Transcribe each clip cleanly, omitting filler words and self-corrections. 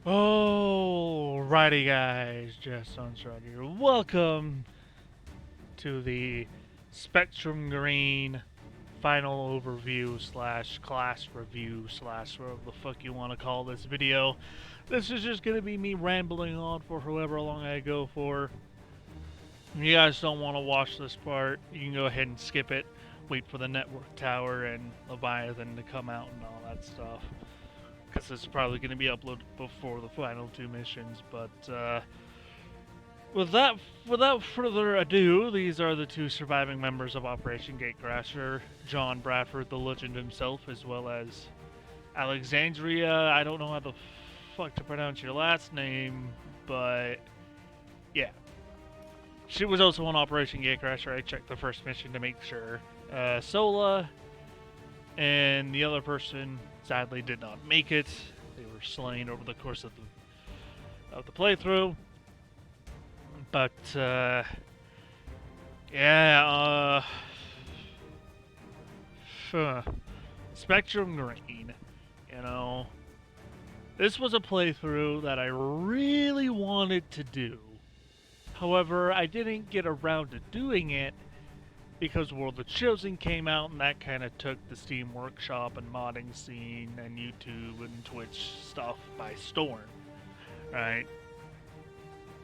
Alrighty guys, Jess Sunshine here. Welcome to the Spectrum Green final overview slash class review slash whatever the fuck you want to call this video. This is just gonna be me rambling on for however long I go for. If you guys don't want to watch this part, you can go ahead and skip it. Wait for the network tower and Leviathan to come out and all that stuff. Because this is probably going to be uploaded before the final two missions. But without further ado, these are the two surviving members of Operation Gatecrasher: John Bradford, the legend himself, as well as Alexandria. I don't know how the fuck to pronounce your last name, but yeah. She was also on Operation Gatecrasher. I checked the first mission to make sure. Sola and the other person sadly did not make it. They were slain over the course of the playthrough. But yeah, Spectrum Green. You know, this was a playthrough that I really wanted to do. However, I didn't get around to doing it because World of Chosen came out, and that kind of took the Steam Workshop and modding scene and YouTube and Twitch stuff by storm, right?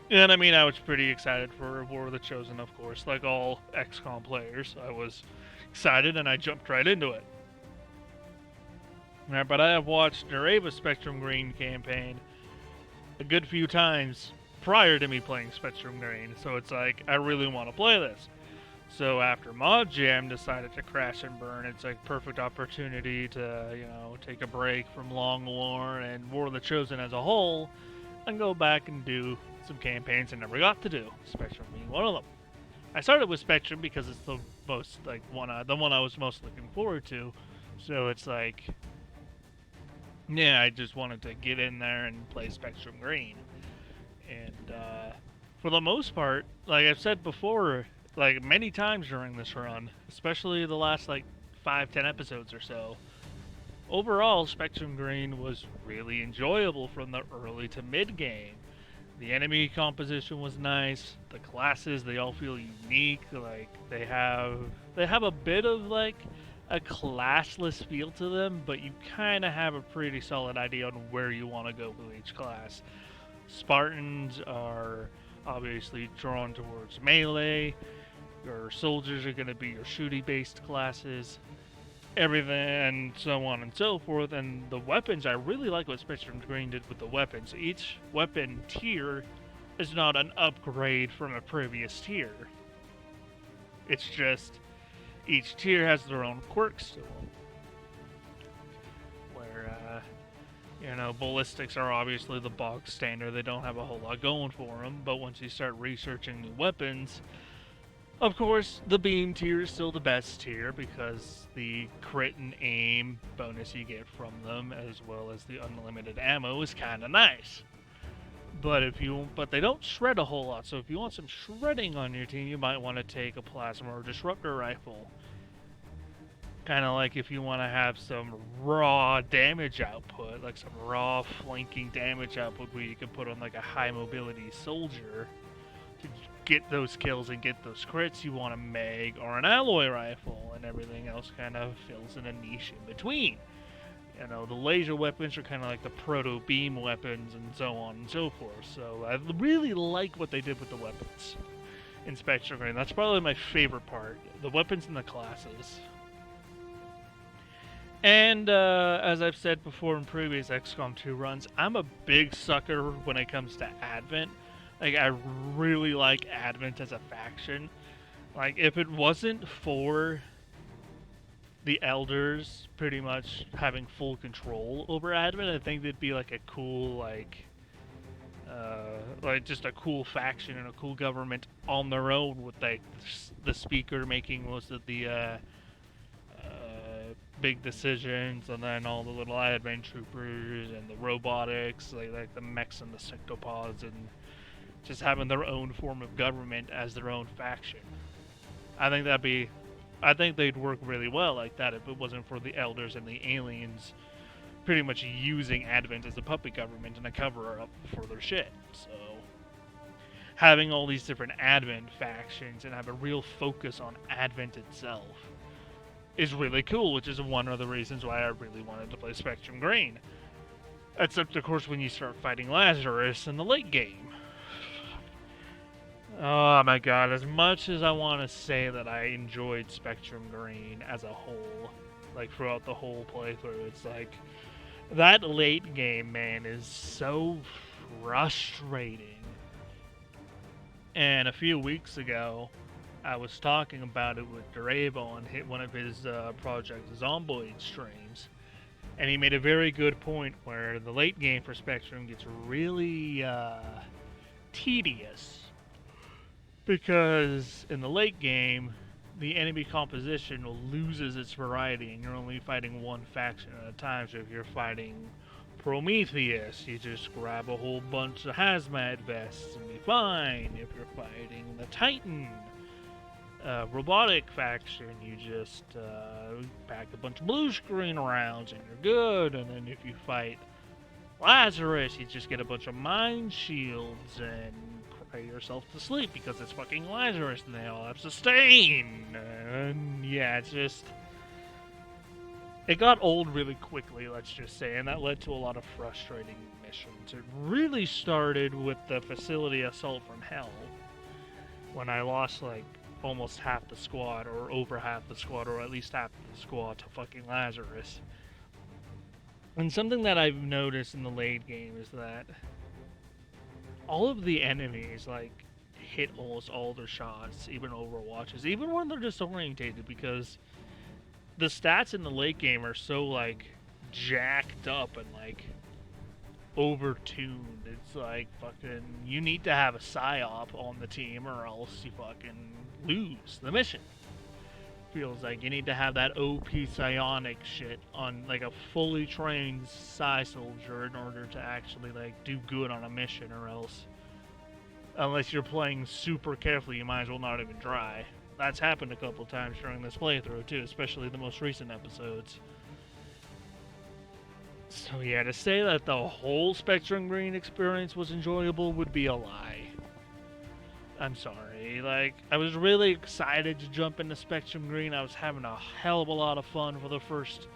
And I mean, I was pretty excited for War of the Chosen, of course. Like all XCOM players, I was excited and I jumped right into it. Right, but I have watched Nereva's Spectrum Green campaign a good few times prior to me playing Spectrum Green, so it's like, I really want to play this. So after Mod Jam decided to crash and burn, it's a perfect opportunity to, you know, take a break from Long War and War of the Chosen as a whole, and go back and do some campaigns I never got to do, Spectrum being one of them. I started with Spectrum because it's the most, like, the one I was most looking forward to, so it's like, yeah, I just wanted to get in there and play Spectrum Green. And for the most part, like I've said before, like many times during this run, especially the last like 5-10 episodes or so, overall Spectrum Green was really enjoyable from the early to mid game. The enemy composition was nice. The classes, they all feel unique. Like they have a bit of like a classless feel to them, but you kind of have a pretty solid idea on where you want to go with each class. Spartans are obviously drawn towards melee. Your soldiers are going to be your shooty-based classes, everything, and so on and so forth. And the weapons, I really like what Spectrum Green did with the weapons. Each weapon tier is not an upgrade from a previous tier. It's just each tier has their own quirks to them. You know, ballistics are obviously the bog standard. They don't have a whole lot going for them. But once you start researching new weapons, of course, the beam tier is still the best tier because the crit and aim bonus you get from them, as well as the unlimited ammo, is kind of nice. But they don't shred a whole lot. So if you want some shredding on your team, you might want to take a plasma or disruptor rifle. Kind of like if you want to have some raw damage output, like some raw flanking damage output where you can put on like a high mobility soldier to get those kills and get those crits, you want a mag or an alloy rifle, and everything else kind of fills in a niche in between. You know, the laser weapons are kind of like the proto beam weapons and so on and so forth. So I really like what they did with the weapons in Spectrum Green. That's probably my favorite part, the weapons and the classes. And as I've said before in previous XCOM 2 runs, I'm a big sucker when it comes to Advent. Like, I really like Advent as a faction. Like, if it wasn't for the Elders pretty much having full control over Advent, I think they'd be like a cool, like just a cool faction and a cool government on their own, with like the Speaker making most of the big decisions, and then all the little advent troopers and the robotics, like the mechs and the sectopods, and just having their own form of government as their own faction. I think they'd work really well like that if it wasn't for the Elders and the aliens pretty much using Advent as a puppet government and a cover-up for their shit. So having all these different Advent factions and have a real focus on Advent itself is really cool, which is one of the reasons why I really wanted to play Spectrum Green. Except, of course, when you start fighting Lazarus in the late game. Oh my god, as much as I want to say that I enjoyed Spectrum Green as a whole, like throughout the whole playthrough, it's like, that late game, man, is so frustrating. And a few weeks ago, I was talking about it with Desperado on one of his Project Zomboid streams. And he made a very good point where the late game for Spectrum gets really tedious. Because in the late game, the enemy composition loses its variety and you're only fighting one faction at a time. So if you're fighting Prometheus, you just grab a whole bunch of hazmat vests and be fine. If you're fighting the Titan robotic faction, you just pack a bunch of blue screen rounds and you're good. And then if you fight Lazarus, you just get a bunch of mind shields and cry yourself to sleep because it's fucking Lazarus and they all have sustain. And yeah, it's just, it got old really quickly, let's just say, and that led to a lot of frustrating missions. It really started with the facility assault from hell, when I lost like almost half the squad, or over half the squad, or at least half the squad to fucking Lazarus. And something that I've noticed in the late game is that all of the enemies, like, hit almost all their shots, even Overwatches, even when they're disorientated, because the stats in the late game are so, like, jacked up and, like, over-tuned. It's like, fucking, you need to have a Psyop on the team or else you fucking lose the mission. Feels like you need to have that OP psionic shit on, like, a fully trained Psy soldier in order to actually, like, do good on a mission, or else, unless you're playing super carefully, you might as well not even try. That's happened a couple times during this playthrough too, especially the most recent episodes. So yeah, to say that the whole Spectrum Green experience was enjoyable would be a lie. I'm sorry. Like, I was really excited to jump into Spectrum Green. I was having a hell of a lot of fun for the first,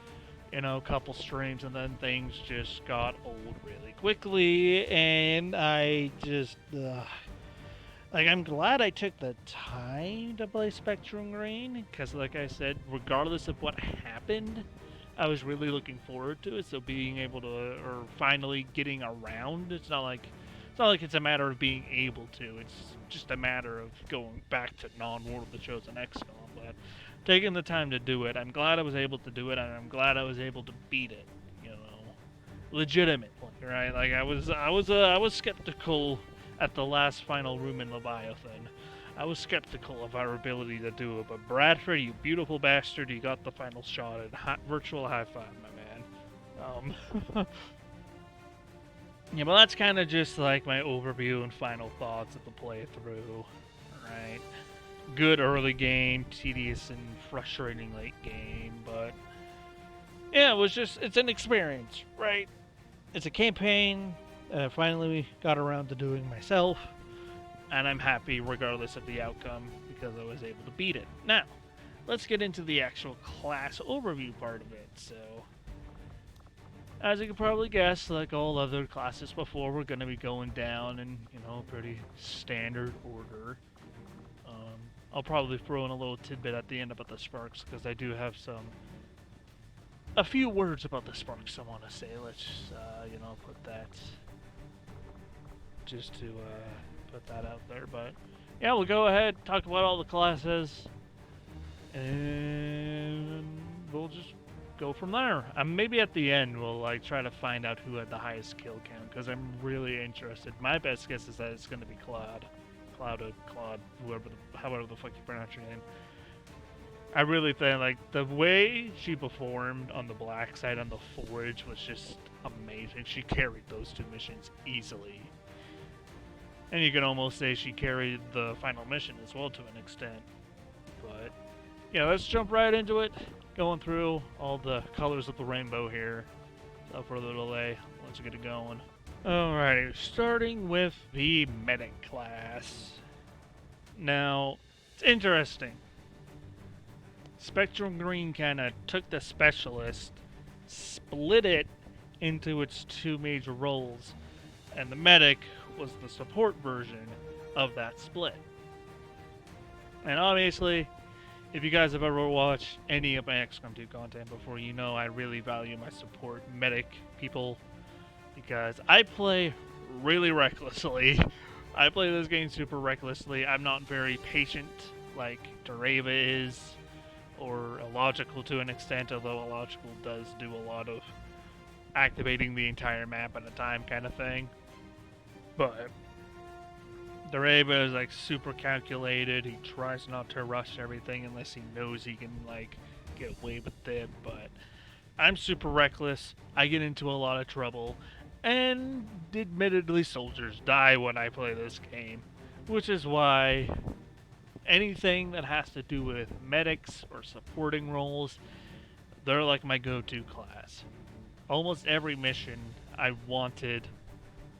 couple streams, and then things just got old really quickly, and I just, like, I'm glad I took the time to play Spectrum Green, because like I said, regardless of what happened, I was really looking forward to it. So being able to, or finally getting around, it's not like it's a matter of being able to. It's just a matter of going back to non-War of the Chosen Xcom. But taking the time to do it, I'm glad I was able to do it, and I'm glad I was able to beat it. Legitimately, right? Like I was skeptical at the last final room in Leviathan. I was skeptical of our ability to do it, but Bradford, you beautiful bastard, you got the final shot, and virtual high five, my man. Yeah, but that's kind of just like my overview and final thoughts of the playthrough, right? Good early game, tedious and frustrating late game, but yeah, it's an experience, right? It's a campaign finally got around to doing myself, and I'm happy regardless of the outcome because I was able to beat it. Now, let's get into the actual class overview part of it. So, as you can probably guess, like all other classes before, we're going to be going down in, pretty standard order. I'll probably throw in a little tidbit at the end about the Sparks, because I do have a few words about the Sparks I want to say. Let's, put that, just to put that out there. But yeah, we'll go ahead, talk about all the classes, and we'll just go from there. Maybe at the end we'll try to find out who had the highest kill count, because I'm really interested. My best guess is that it's going to be Claude, however the fuck you pronounce your name. I really think the way she performed on the black side on the Forge was just amazing. She carried those two missions easily. And you can almost say she carried the final mission as well to an extent. But yeah, let's jump right into it. Going through all the colors of the rainbow here. So for the delay, let's get it going. Alrighty, starting with the medic class. Now, it's interesting. Spectrum Green kind of took the specialist, split it into its two major roles, and the medic was the support version of that split. And obviously, if you guys have ever watched any of my Xcom 2 content before, you know I really value my support medic people, because I play really recklessly. I play this game super recklessly. I'm not very patient like Desperado is, or illogical to an extent, although illogical does do a lot of activating the entire map at a time kind of thing. But Desperado is like super calculated. He tries not to rush everything unless he knows he can like get away with it. But I'm super reckless. I get into a lot of trouble, and admittedly, soldiers die when I play this game, which is why anything that has to do with medics or supporting roles, they're like my go-to class. Almost every mission I wanted,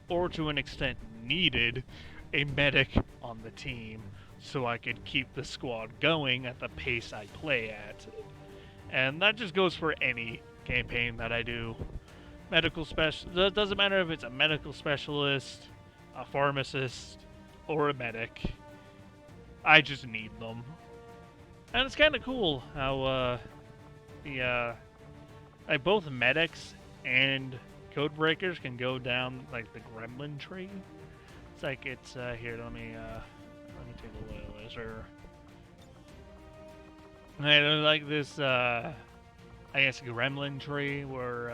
or to an extent needed, a medic on the team so I could keep the squad going at the pace I play at. And that just goes for any campaign that I do. Medical special, it doesn't matter if it's a medical specialist, a pharmacist, or a medic. I just need them. And it's kind of cool how like both medics and code breakers can go down like the gremlin tree. It's like it's here. Let me take a look at this. There's like this I guess gremlin tree where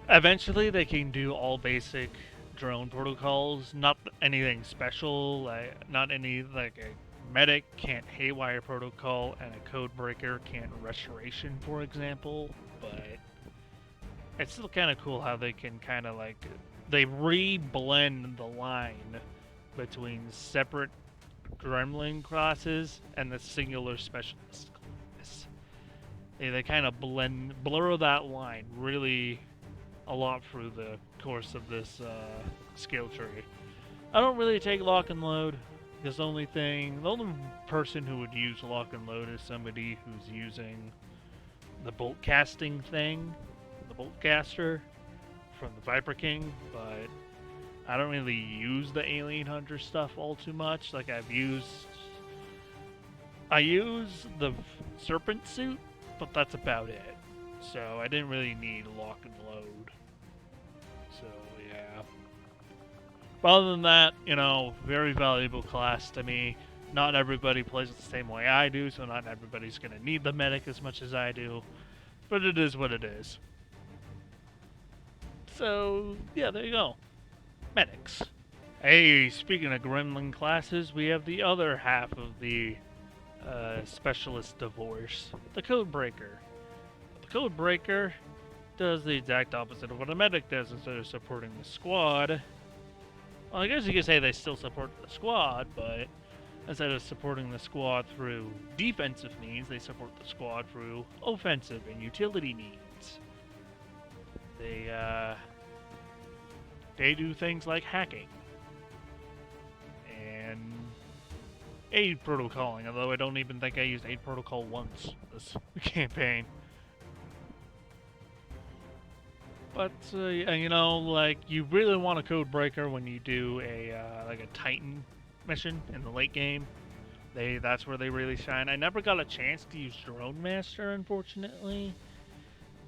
eventually they can do all basic drone protocols, not anything special. Like not any like a medic can't haywire protocol and a code breaker can't restoration, for example. But it's still kind of cool how they can kind of like they re-blend the line between separate gremlin classes and the singular specialist class. They kind of blur that line really a lot through the course of this skill tree. I don't really take lock and load, because the only person who would use lock and load is somebody who's using the bolt casting thing, the bolt caster from the Viper King, but I don't really use the Alien Hunter stuff all too much. Like I use the Serpent suit, but that's about it. So I didn't really need lock and load. So yeah. But other than that, you know, very valuable class to me. Not everybody plays it the same way I do, so not everybody's going to need the medic as much as I do. But it is what it is. So, yeah, there you go. Medics. Hey, speaking of gremlin classes, we have the other half of the specialist divorce. The Code Breaker. The Code Breaker does the exact opposite of what a medic does. Instead of supporting the squad, well, I guess you could say they still support the squad, but instead of supporting the squad through defensive needs, they support the squad through offensive and utility needs. They do things like hacking and aid protocoling, although I don't even think I used aid protocol once this campaign. But you know, like you really want a code breaker when you do a like a Titan mission in the late game. That's where they really shine. I never got a chance to use Drone Master, unfortunately,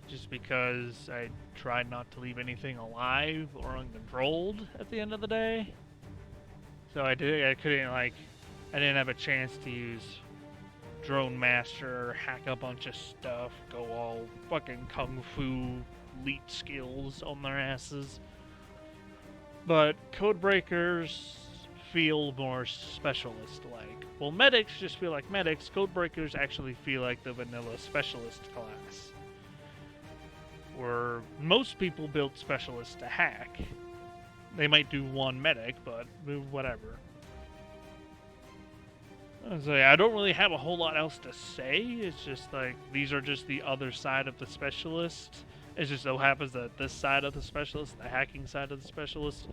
just because I tried not to leave anything alive or uncontrolled at the end of the day. So I didn't have a chance to use Drone Master, hack a bunch of stuff, go all fucking kung fu elite skills on their asses. But code breakers feel more specialist-like. Well, medics just feel like medics. Code breakers actually feel like the vanilla specialist class, where most people build specialists to hack. They might do one medic, but whatever. I don't really have a whole lot else to say. It's just like these are just the other side of the specialist, It just so happens that this side of the specialist, the hacking side of the specialist,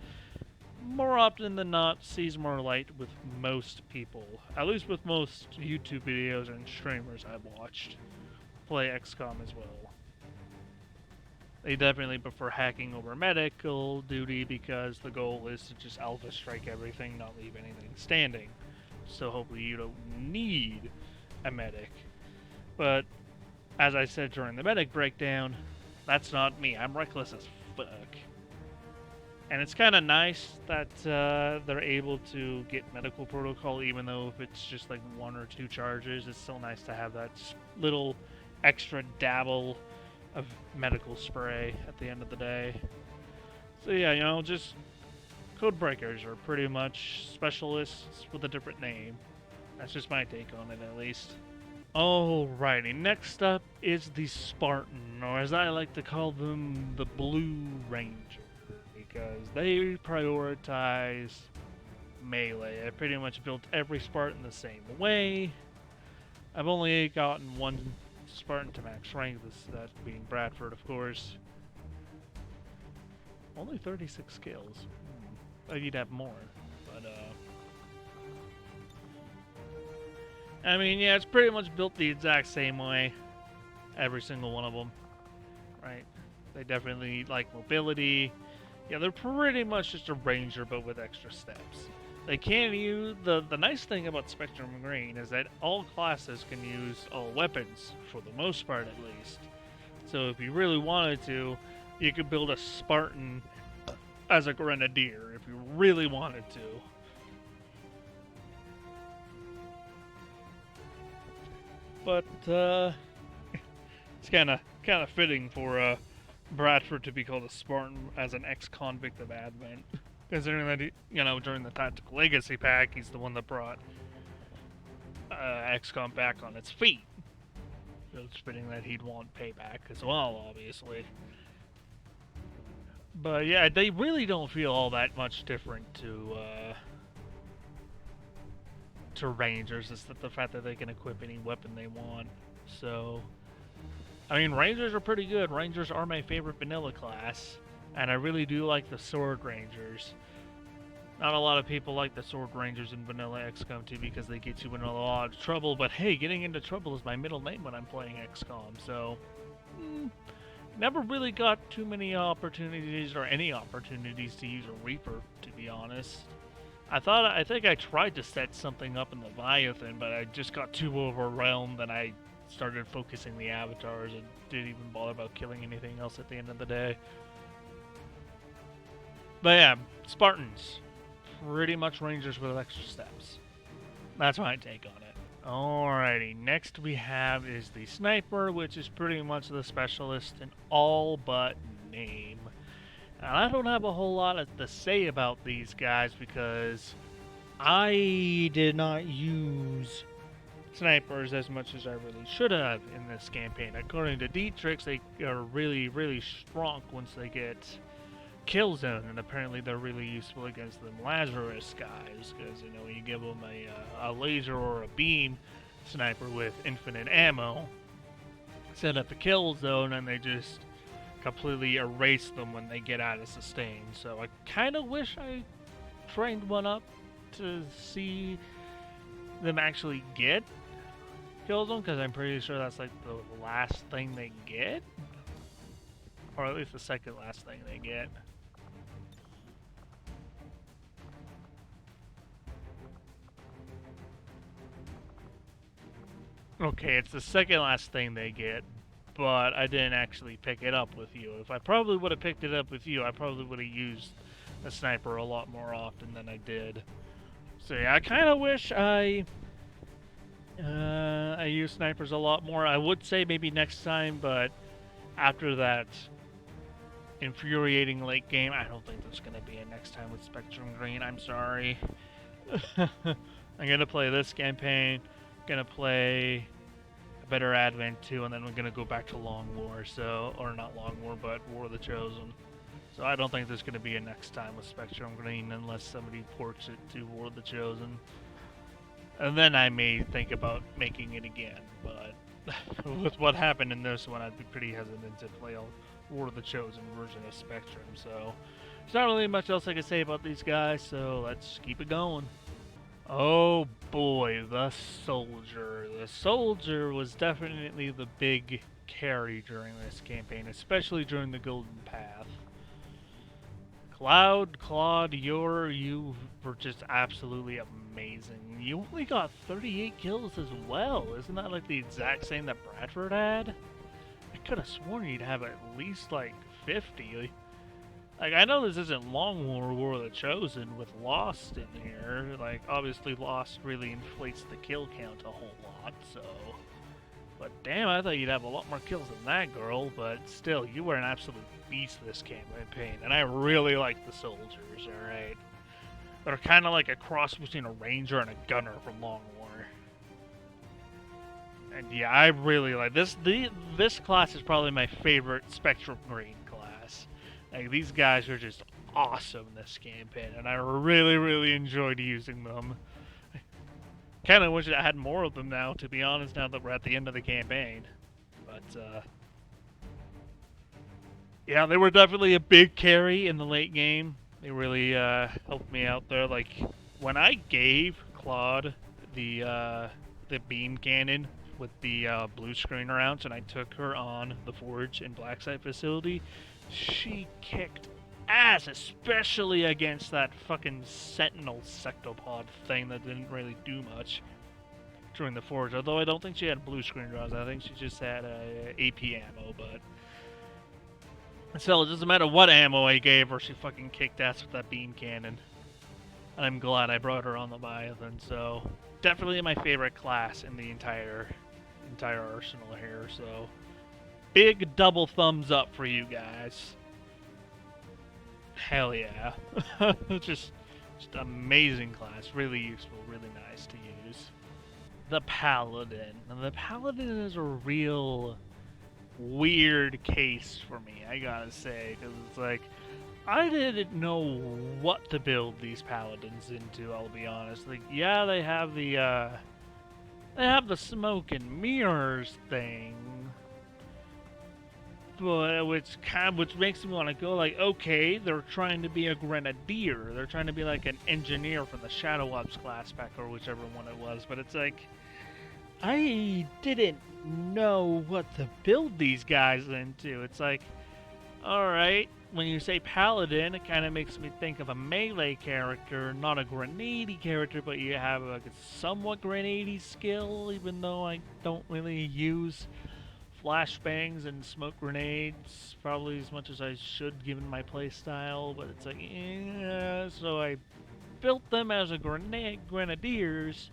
more often than not sees more light with most people. At least with most YouTube videos and streamers I've watched play Xcom as well. They definitely prefer hacking over medical duty because the goal is to just alpha strike everything, not leave anything standing. So hopefully you don't need a medic. But as I said during the medic breakdown, that's not me. I'm reckless as fuck. And it's kind of nice that they're able to get medical protocol, even though if it's just like 1 or 2 charges, it's still nice to have that little extra dabble of medical spray at the end of the day. So yeah, you know, just code breakers are pretty much specialists with a different name. That's just my take on it, at least. Alrighty, next up is the Spartan, or as I like to call them, the Blue Ranger, because they prioritize melee. I pretty much built every Spartan the same way. I've only gotten one Spartan to max rank, that being Bradford, of course. Only 36 skills. I need to have more, but I mean, yeah, it's pretty much built the exact same way. Every single one of them, right? They definitely like mobility. Yeah, they're pretty much just a ranger, but with extra steps. They can use the nice thing about Spectrum Green is that all classes can use all weapons for the most part, at least. So if you really wanted to, you could build a Spartan as a grenadier if you really wanted to. But it's kind of fitting for Bradford to be called a Spartan as an ex-convict of Advent, considering that during the Tactical Legacy pack, he's the one that brought XCOM back on its feet. So it's fitting that he'd want payback as well, obviously. But yeah, they really don't feel all that much different to Rangers. It's the fact that they can equip any weapon they want. So, I mean, Rangers are pretty good. Rangers are my favorite vanilla class, and I really do like the Sword Rangers. Not a lot of people like the Sword Rangers in vanilla XCOM 2 because they get you in a lot of trouble, but hey, getting into trouble is my middle name when I'm playing XCOM, so never really got too many opportunities or any opportunities to use a Reaper, to be honest. I think I tried to set something up in the Leviathan, but I just got too overwhelmed and I started focusing the avatars and didn't even bother about killing anything else at the end of the day. But yeah, Spartans. Pretty much Rangers with extra steps. That's my take on it. Alrighty, next we have is the Sniper, which is pretty much the specialist in all but name. Now, I don't have a whole lot to say about these guys because I did not use snipers as much as I really should have in this campaign. According to Dietrich, they are really, really strong once they get kill zone, and apparently they're really useful against them Lazarus guys, because you give them a laser or a beam sniper with infinite ammo, set up a kill zone, and they just completely erase them when they get out of sustain. So I kind of wish I trained one up to see them actually get kill zone, because I'm pretty sure that's like the last thing they get, or at least the second last thing they get. Okay, it's the second last thing they get, but I didn't actually pick it up with you. If I probably would have picked it up with you, I probably would have used a sniper a lot more often than I did. So yeah, I kind of wish I used snipers a lot more. I would say maybe next time, but after that infuriating late game, I don't think there's going to be a next time with Spectrum Green. I'm sorry. I'm going to play this campaign, going to play a better Advent 2, and then we're going to go back to Long War, or not Long War, but War of the Chosen. So I don't think there's going to be a next time with Spectrum Green unless somebody ports it to War of the Chosen. And then I may think about making it again, but with what happened in this one, I'd be pretty hesitant to play a War of the Chosen version of Spectrum. So there's not really much else I can say about these guys, so let's keep it going. Oh boy, the Soldier. The Soldier was definitely the big carry during this campaign, especially during the Golden Path. Claude, you were just absolutely amazing. You only got 38 kills as well. Isn't that like the exact same that Bradford had? I could have sworn you'd have at least like 50. Like, I know this isn't Long War of the Chosen with Lost in here. Like, obviously Lost really inflates the kill count a whole lot, so... But damn, I thought you'd have a lot more kills than that, girl. But still, you were an absolute beast this campaign, and I really like the Soldiers, alright? They're kind of like a cross between a Ranger and a Gunner from Long War. And yeah, I really like this. This class is probably my favorite Spectrum Green class. Like, these guys are just awesome in this campaign, and I really enjoyed using them. Kind of wish I had more of them now, to be honest, now that we're at the end of the campaign. But, yeah, they were definitely a big carry in the late game. They really helped me out there. Like, when I gave Claude the beam cannon with the blue screen around, and I took her on the Forge and Blacksite facility, she kicked ass, especially against that fucking Sentinel Sectopod thing that didn't really do much during the Forge. Although I don't think she had blue screen draws. I think she just had AP ammo, but still, it doesn't matter what ammo I gave her, she fucking kicked ass with that beam cannon. And I'm glad I brought her on the Leviathan, so definitely my favorite class in the entire arsenal here, so big double thumbs up for you guys. Hell yeah. just amazing class. Really useful, really nice to use. The Paladin. Now, the Paladin is a real weird case for me, I gotta say, because it's like, I didn't know what to build these Paladins into, I'll be honest. Like, yeah, they have the smoke and mirrors thing, but which makes me want to go like, okay, they're trying to be a grenadier, they're trying to be like an engineer from the Shadow Ops class pack or whichever one it was, but it's like, I didn't know what to build these guys into. It's like, alright, when you say Paladin, it kind of makes me think of a melee character, not a grenade character, but you have like a somewhat grenade skill, even though I don't really use flashbangs and smoke grenades probably as much as I should given my playstyle, but it's like, yeah, so I built them as a grenadiers,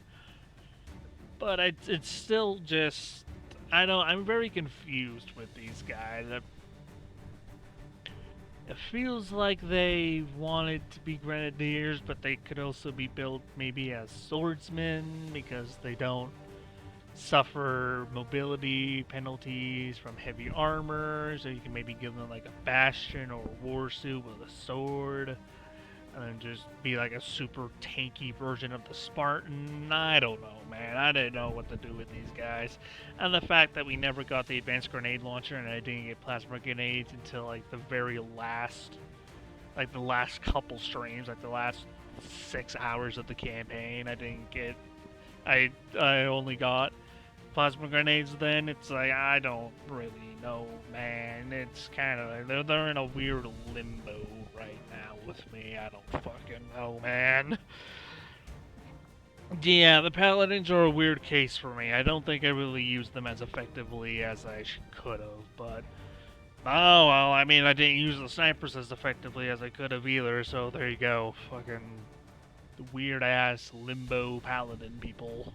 but it's still just, I'm very confused with these guys. It feels like they wanted to be grenadiers, but they could also be built maybe as swordsmen because they don't suffer mobility penalties from heavy armor, so you can maybe give them like a bastion or a war suit with a sword, and then just be like a super tanky version of the Spartan. I don't know, man. I didn't know what to do with these guys. And the fact that we never got the advanced grenade launcher and I didn't get plasma grenades until like the very last, like the last couple streams, like the last 6 hours of the campaign, I didn't get, I only got plasma grenades then. It's like, I don't really know, man. It's kind of, they're in a weird limbo right now with me. I don't fucking know, man. Yeah, the Paladins are a weird case for me. I don't think I really used them as effectively as I could have, but oh well, I mean, I didn't use the snipers as effectively as I could have either, so there you go. Fucking weird ass limbo Paladin people.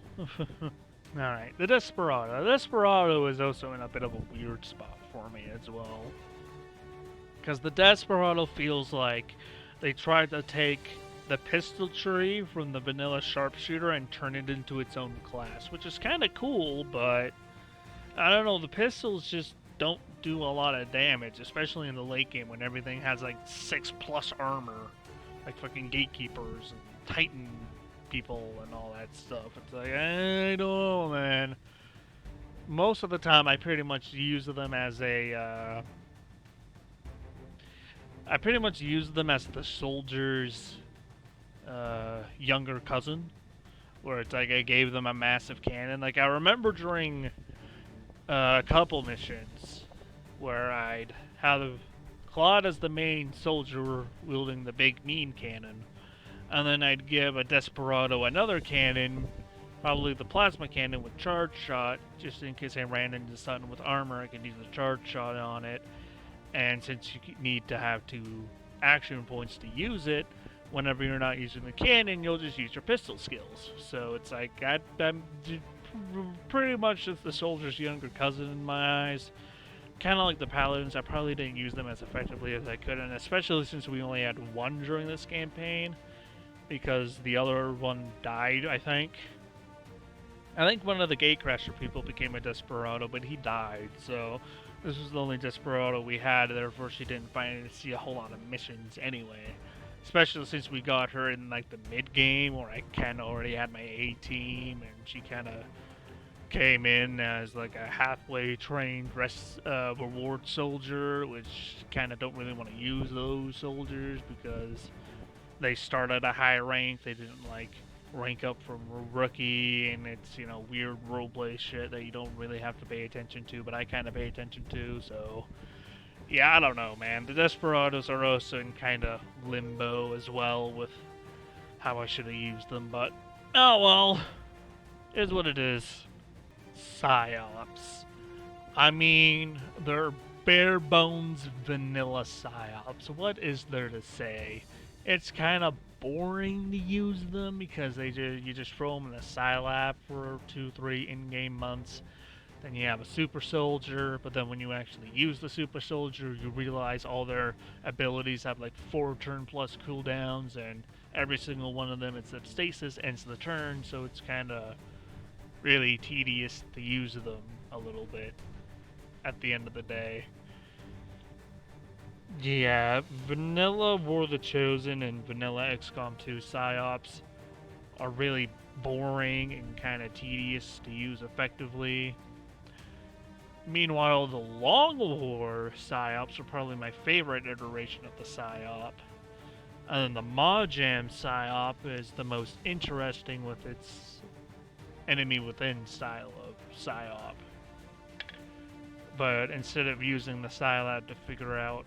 Alright, the Desperado. The Desperado is also in a bit of a weird spot for me as well, because the Desperado feels like they tried to take the pistol tree from the vanilla sharpshooter and turn it into its own class, which is kind of cool, but I don't know, the pistols just don't do a lot of damage, especially in the late game when everything has like 6+ armor, like fucking gatekeepers and Titan people and all that stuff. It's like, I don't know, man. Most of the time I pretty much use them as a I pretty much used them as the soldier's younger cousin, where it's like I gave them a massive cannon. Like I remember during a couple missions where I'd have Claude as the main soldier wielding the big mean cannon, and then I'd give a Desperado another cannon, probably the plasma cannon with charge shot, just in case I ran into something with armor, I could use the charge shot on it. And since you need to have 2 action points to use it, whenever you're not using the cannon, you'll just use your pistol skills. So it's like, I'm pretty much just the soldier's younger cousin in my eyes. Kind of like the Paladins, I probably didn't use them as effectively as I could, and especially since we only had one during this campaign, because the other one died, I think. I think one of the Gatecrasher people became a Desperado, but he died, so this was the only Desperado we had, therefore she didn't see a whole lot of missions anyway. Especially since we got her in like the mid-game, where I kind of already had my A-team, and she kind of came in as like a halfway trained reward soldier, which kind of don't really want to use those soldiers because they start at a high rank. They didn't like rank up from rookie, and it's, you know, weird roleplay shit that you don't really have to pay attention to, but I kind of pay attention to. So yeah, I don't know, man. The Desperados are also in kind of limbo as well with how I should have used them, but oh well, is what it is. Psyops. I mean, they're bare bones vanilla Psyops. What is there to say? It's kind of boring to use them because you just throw them in the Psylab for 2-3 in-game months. Then you have a super soldier, but then when you actually use the super soldier, you realize all their abilities have like 4 turn plus cooldowns, and every single one of them, except stasis, ends the turn, so it's kind of really tedious to use them a little bit at the end of the day. Yeah, vanilla War of the Chosen and vanilla XCOM 2 Psyops are really boring and kind of tedious to use effectively. Meanwhile, the Long War Psyops are probably my favorite iteration of the Psyop. And then the Mojam Psyop is the most interesting with its enemy within style of Psyop. But instead of using the Psylab to figure out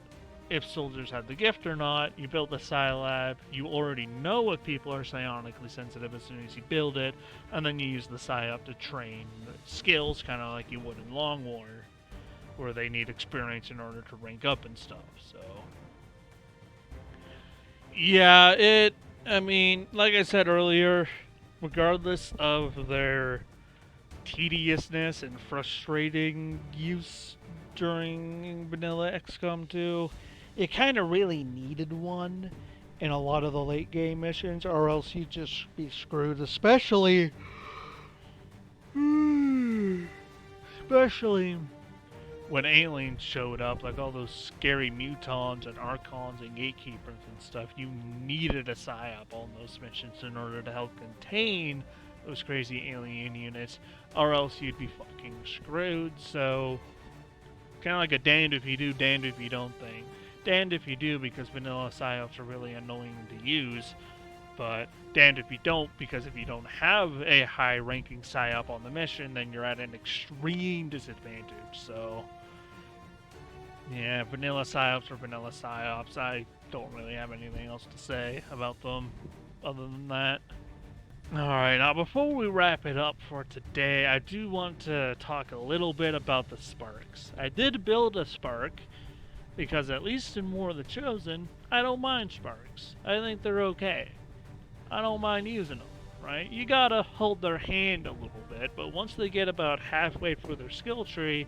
if soldiers have the gift or not, you build the Psylab, you already know if people are psionically sensitive as soon as you build it, and then you use the Psyop to train the skills, kind of like you would in Long War, where they need experience in order to rank up and stuff, so. Yeah, I mean, like I said earlier, regardless of their tediousness and frustrating use during vanilla XCOM 2, it kind of really needed one in a lot of the late game missions, or else you'd just be screwed, especially when aliens showed up, like all those scary mutons and archons and gatekeepers and stuff. You needed a psyop on those missions in order to help contain those crazy alien units, or else you'd be fucking screwed. So kind of like a damned if you do, damned if you don't thing. Damned if you do, because vanilla psyops are really annoying to use, but damned if you don't, because if you don't have a high-ranking psyop on the mission, then you're at an extreme disadvantage. So yeah, vanilla psyops are vanilla psyops. I don't really have anything else to say about them other than that. Alright, now before we wrap it up for today, I do want to talk a little bit about the sparks. I did build a spark, because at least in War of the Chosen, I don't mind sparks. I think they're okay. I don't mind using them, right? You gotta hold their hand a little bit, but once they get about halfway through their skill tree,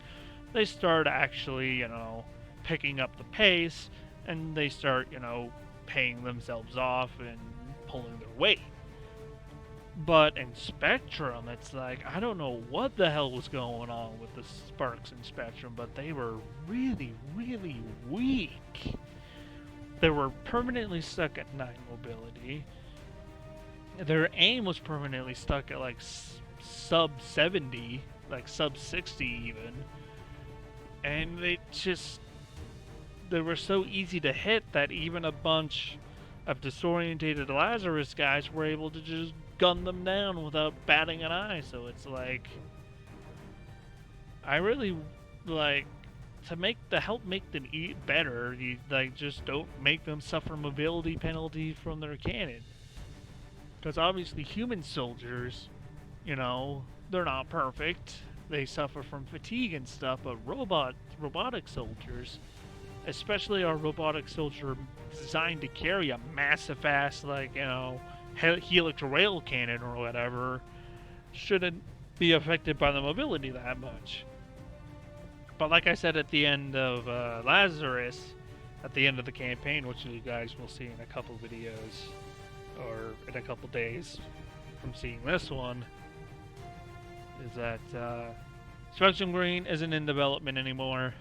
they start actually, you know, picking up the pace, and they start, you know, paying themselves off and pulling their weight. But in Spectrum, it's like, I don't know what the hell was going on with the sparks in Spectrum, but they were really, really weak. They were permanently stuck at 9 mobility. Their aim was permanently stuck at like sub 70, like sub 60 even. And they were so easy to hit that even a bunch of disorientated Lazarus guys were able to just gun them down without batting an eye. So it's like, I really like to help make them eat better. You like just don't make them suffer mobility penalty from their cannon, because obviously human soldiers, you know, they're not perfect. They suffer from fatigue and stuff, but robotic soldiers, especially our robotic soldier designed to carry a massive ass, like, you know, helix rail cannon or whatever, shouldn't be affected by the mobility that much. But like I said at the end of Lazarus, at the end of the campaign, which you guys will see in a couple videos, or in a couple days from seeing this one, is that Spectrum Green isn't in development anymore.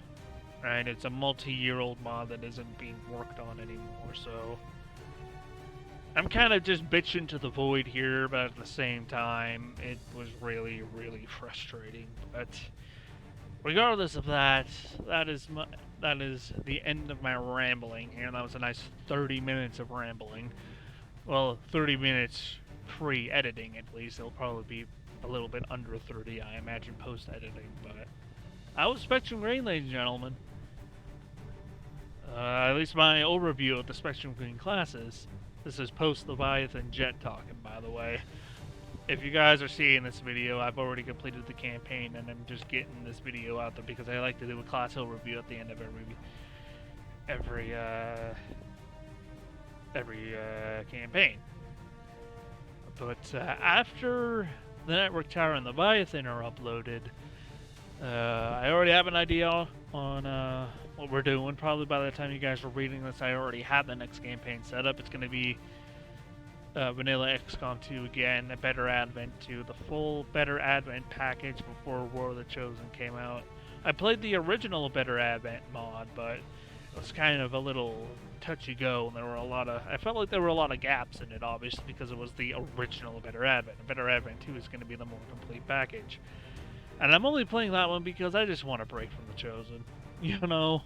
Right, it's a multi-year-old mod that isn't being worked on anymore, so I'm kind of just bitching to the void here, but at the same time, it was really, really frustrating. But regardless of that, that is the end of my rambling here. That was a nice 30 minutes of rambling. Well, 30 minutes pre-editing, at least. It'll probably be a little bit under 30, I imagine, post-editing, but I was Spectrum Green, ladies and gentlemen. At least my overview of the Spectrum Green classes. This is post-Leviathan Jet talking, by the way. If you guys are seeing this video, I've already completed the campaign, and I'm just getting this video out there because I like to do a class overview at the end of every campaign. But after the Network Tower and Leviathan are uploaded, I already have an idea on what we're doing. Probably by the time you guys are reading this, I already have the next campaign set up. It's going to be Vanilla Xcom 2 again, a Better Advent 2, the full Better Advent package before War of the Chosen came out. I played the original Better Advent mod, but it was kind of a little touchy-go, and I felt like there were a lot of gaps in it, obviously, because it was the original Better Advent. Better Advent 2 is going to be the more complete package. And I'm only playing that one because I just want a break from the Chosen. You know?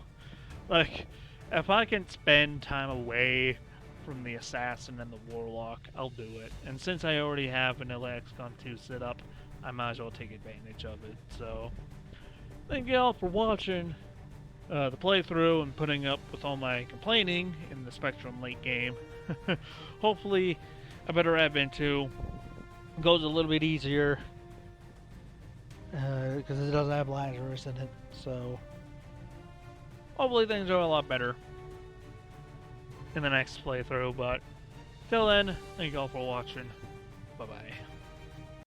Like, if I can spend time away from the Assassin and the Warlock, I'll do it. And since I already have Vanilla XCOM 2 set up, I might as well take advantage of it. So, thank you all for watching the playthrough and putting up with all my complaining in the Spectrum late game. Hopefully, a Better Advent 2 goes a little bit easier, because it doesn't have Lazarus in it, so hopefully things are a lot better in the next playthrough. But till then, thank you all for watching. Bye bye.